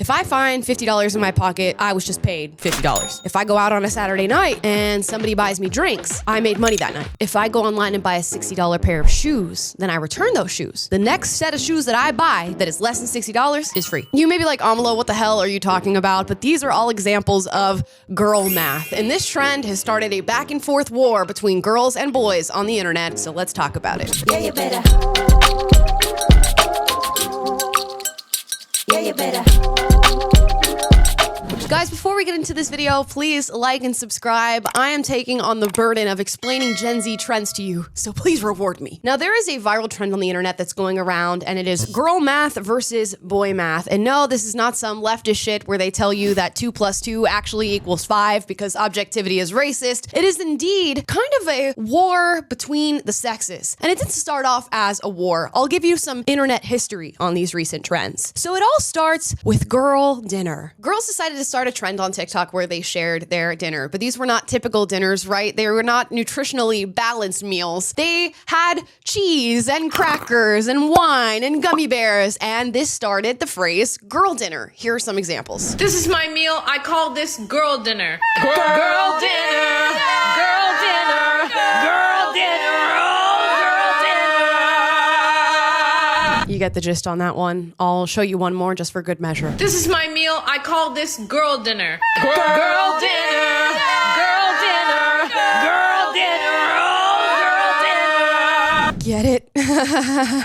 If I find $50 in my pocket, I was just paid $50. If I go out on a Saturday night and somebody buys me drinks, I made money that night. If I go online and buy a $60 pair of shoes, then I return those shoes. The next set of shoes that I buy that is less than $60 is free. You may be like, Amalo, what the hell are you talking about? But these are all examples of girl math. And this trend has started a back and forth war between girls and boys on the internet. So let's talk about it. Yeah, you better. Yeah, you better. Guys, before we get into this video, please like and subscribe. I am taking on the burden of explaining Gen Z trends to you, so please reward me. Now, there is a viral trend on the internet that's going around, and it is girl math versus boy math. And no, this is not some leftist shit where they tell you that 2 + 2 actually equals 5 because objectivity is racist. It is indeed kind of a war between the sexes. And it didn't start off as a war. I'll give you some internet history on these recent trends. So it all starts with girl dinner. Girls decided to start a trend on TikTok where they shared their dinner, but these were not typical dinners, right? They were not nutritionally balanced meals. They had cheese and crackers and wine and gummy bears, and this started the phrase girl dinner. Here are some examples. This is my meal. I call this girl dinner. Girl dinner. Girl dinner. Girl dinner. You get the gist on that one. I'll show you one more just for good measure. This is my meal. I call this girl dinner. Girl dinner. Girl dinner. Girl dinner. Oh, girl dinner. Get it?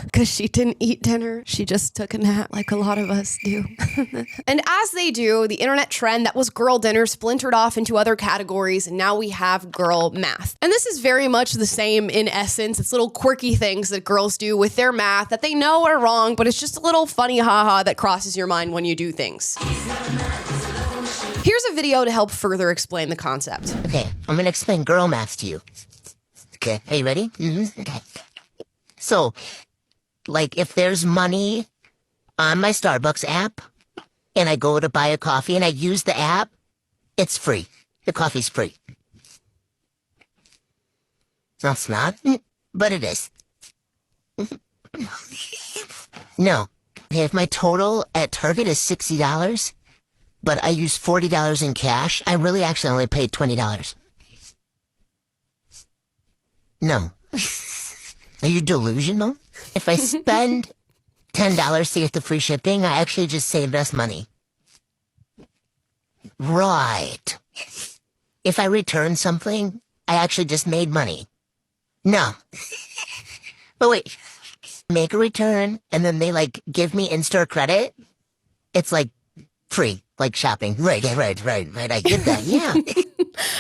Because she didn't eat dinner. She just took a nap like a lot of us do. And as they do, the internet trend that was girl dinner splintered off into other categories, and now we have girl math. And this is very much the same in essence. It's little quirky things that girls do with their math that they know are wrong, but it's just a little funny haha that crosses your mind when you do things. Here's a video to help further explain the concept. Okay, I'm gonna explain girl math to you. Okay, are you ready? Okay. So, like, if there's money on my Starbucks app, and I go to buy a coffee and I use the app, it's free. The coffee's free. No, it's not, but it is. No. If my total at Target is $60, but I use $40 in cash, I really actually only paid $20. No. Are you delusional? If I spend $10 to get the free shipping, I actually just saved us money. Right. If I return something, I actually just made money. No. But wait, make a return, and then they, like, give me in-store credit? It's, like, free, like shopping. Right, I get that, yeah.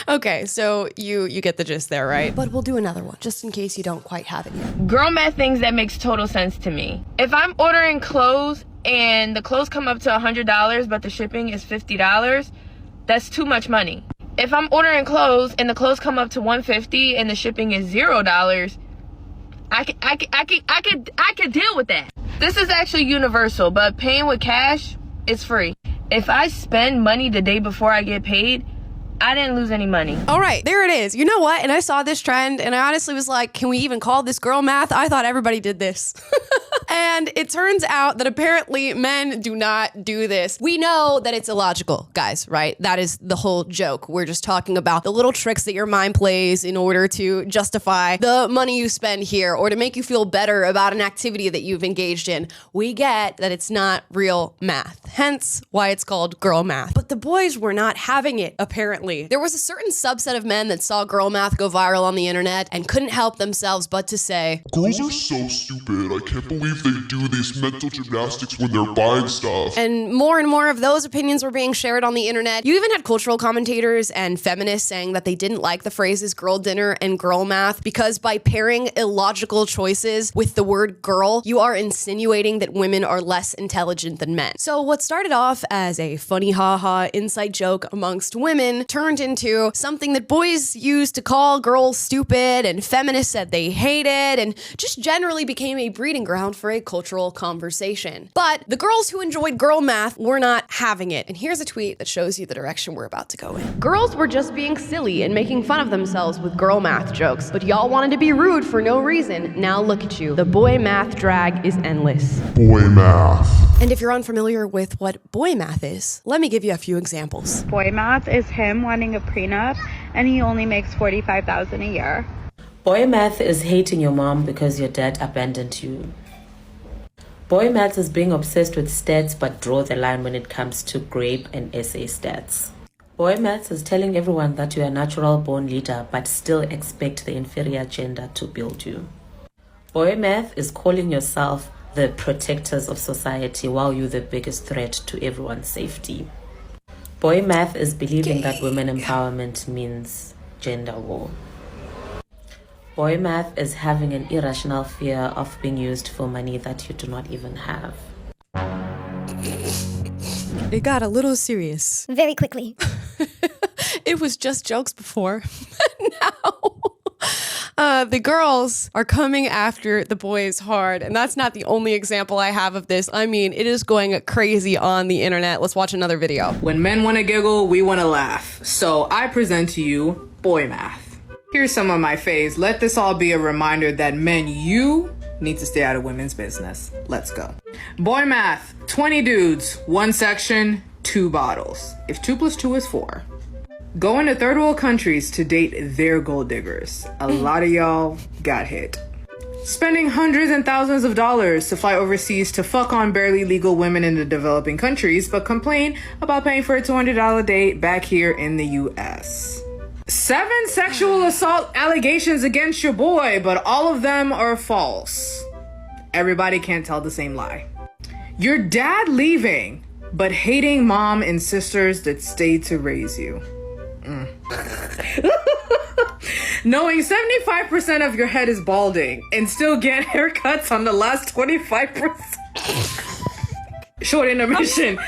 Okay, so you get the gist there, right? But we'll do another one, just in case you don't quite have it yet. Girl math things that makes total sense to me. If I'm ordering clothes and the clothes come up to $100, but the shipping is $50, that's too much money. If I'm ordering clothes and the clothes come up to $150 and the shipping is $0, I could deal with that. This is actually universal, but paying with cash is free. If I spend money the day before I get paid, I didn't lose any money. All right, there it is. You know what? And I saw this trend and I honestly was like, can we even call this girl math? I thought everybody did this. And it turns out that apparently men do not do this. We know that it's illogical, guys, right? That is the whole joke. We're just talking about the little tricks that your mind plays in order to justify the money you spend here or to make you feel better about an activity that you've engaged in. We get that it's not real math, hence why it's called girl math. But the boys were not having it, apparently. There was a certain subset of men that saw girl math go viral on the internet and couldn't help themselves but to say, girls are so stupid. I can't believe they do these mental gymnastics when they're buying stuff. And more of those opinions were being shared on the internet. You even had cultural commentators and feminists saying that they didn't like the phrases girl dinner and girl math because by pairing illogical choices with the word girl, you are insinuating that women are less intelligent than men. So what started off as a funny haha inside joke amongst women turned turned into something that boys used to call girls stupid and feminists said they hated, and just generally became a breeding ground for a cultural conversation. But the girls who enjoyed girl math were not having it. And here's a tweet that shows you the direction we're about to go in. Girls were just being silly and making fun of themselves with girl math jokes, but y'all wanted to be rude for no reason. Now look at you. The boy math drag is endless. Boy math. And if you're unfamiliar with what boy math is, let me give you a few examples. Boy math is him wanting a prenup, and he only makes $45,000 a year. Boy math is hating your mom because your dad abandoned you. Boy math is being obsessed with stats but draw the line when it comes to grape and essay stats. Boy math is telling everyone that you're a natural born leader but still expect the inferior gender to build you. Boy math is calling yourself the protectors of society while you're the biggest threat to everyone's safety. Boy math is believing that women empowerment means gender war. Boy math is having an irrational fear of being used for money that you do not even have. It got a little serious. Very quickly. It was just jokes before. Now, the girls are coming after the boys hard. And that's not the only example I have of this. I mean, it is going crazy on the internet. Let's watch another video. When men want to giggle, we want to laugh. So I present to you boy math. Here's some of my faves. Let this all be a reminder that men, you need to stay out of women's business. Let's go. Boy math, 20 dudes, 1 section, 2 bottles. If 2 + 2 is 4. Going to third world countries to date their gold diggers. A lot of y'all got hit. Spending hundreds and thousands of dollars to fly overseas to fuck on barely legal women in the developing countries, but complain about paying for a $200 date back here in the US. 7 sexual assault allegations against your boy, but all of them are false. Everybody can't tell the same lie. Your dad leaving, but hating mom and sisters that stayed to raise you. Knowing 75% of your head is balding and still get haircuts on the last 25%. Short intermission.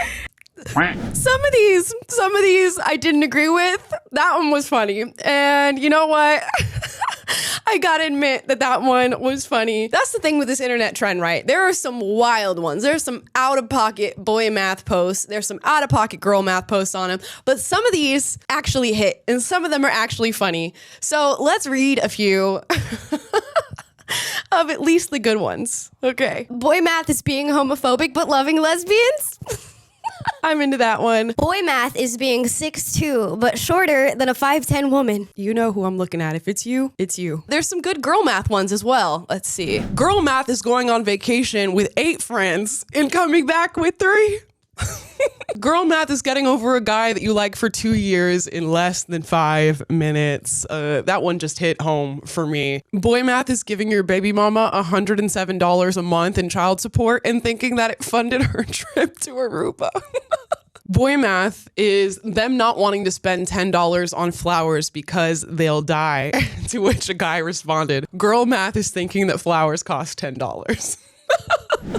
Some of these I didn't agree with. That one was funny. And you know what? I gotta admit that one was funny. That's the thing with this internet trend, right? There are some wild ones. There's some out-of-pocket boy math posts. There's some out-of-pocket girl math posts on them. But some of these actually hit, and some of them are actually funny. So let's read a few of at least the good ones. Okay. Boy math is being homophobic but loving lesbians. I'm into that one. Boy math is being 6'2", but shorter than a 5'10" woman. You know who I'm looking at. If it's you, it's you. There's some good girl math ones as well. Let's see. Girl math is going on vacation with 8 friends and coming back with 3. Girl math is getting over a guy that you like for 2 years in less than 5 minutes. That one just hit home for me. Boy math is giving your baby mama $107 a month in child support and thinking that it funded her trip to Aruba. Boy math is them not wanting to spend $10 on flowers because they'll die. To which a guy responded, girl math is thinking that flowers cost $10.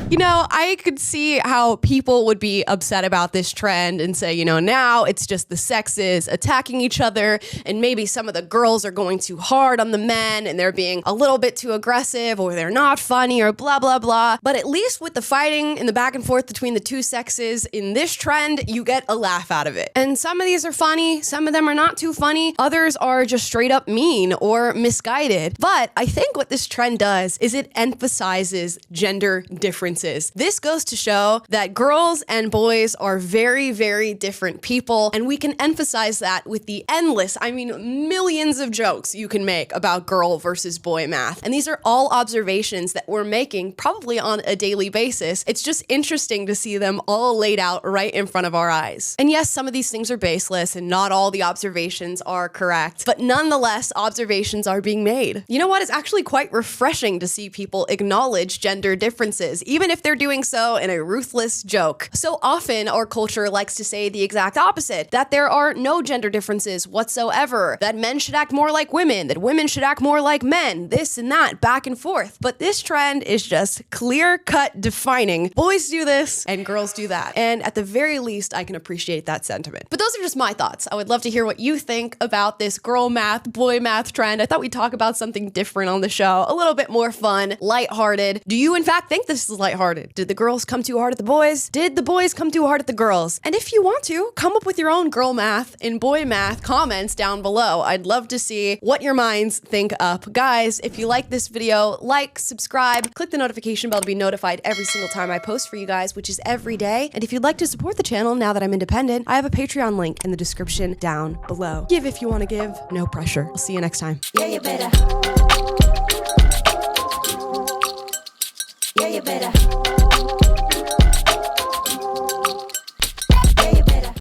You know, I could see how people would be upset about this trend and say, you know, now it's just the sexes attacking each other, and maybe some of the girls are going too hard on the men and they're being a little bit too aggressive, or they're not funny, or blah, blah, blah. But at least with the fighting and the back and forth between the two sexes in this trend, you get a laugh out of it. And some of these are funny, some of them are not too funny, others are just straight up mean or misguided. But I think what this trend does is it emphasizes gender differences. This goes to show that girls and boys are very, very different people, and we can emphasize that with the endless, I mean, millions of jokes you can make about girl versus boy math. And these are all observations that we're making probably on a daily basis. It's just interesting to see them all laid out right in front of our eyes. And yes, some of these things are baseless and not all the observations are correct, but nonetheless, observations are being made. You know what? It's actually quite refreshing to see people acknowledge gender differences, even if they're doing so in a ruthless joke. So often, our culture likes to say the exact opposite, that there are no gender differences whatsoever, that men should act more like women, that women should act more like men, this and that, back and forth. But this trend is just clear-cut defining. Boys do this and girls do that. And at the very least, I can appreciate that sentiment. But those are just my thoughts. I would love to hear what you think about this girl math, boy math trend. I thought we'd talk about something different on the show, a little bit more fun, lighthearted. Do you in fact think this is lighthearted? Did the girls come too hard at the boys? Did the boys come too hard at the girls? And if you want to, come up with your own girl math and boy math comments down below. I'd love to see what your minds think up. Guys, if you like this video, like, subscribe, click the notification bell to be notified every single time I post for you guys, which is every day. And if you'd like to support the channel now that I'm independent, I have a Patreon link in the description down below. Give if you want to give, no pressure. I'll see you next time. Yeah, you better.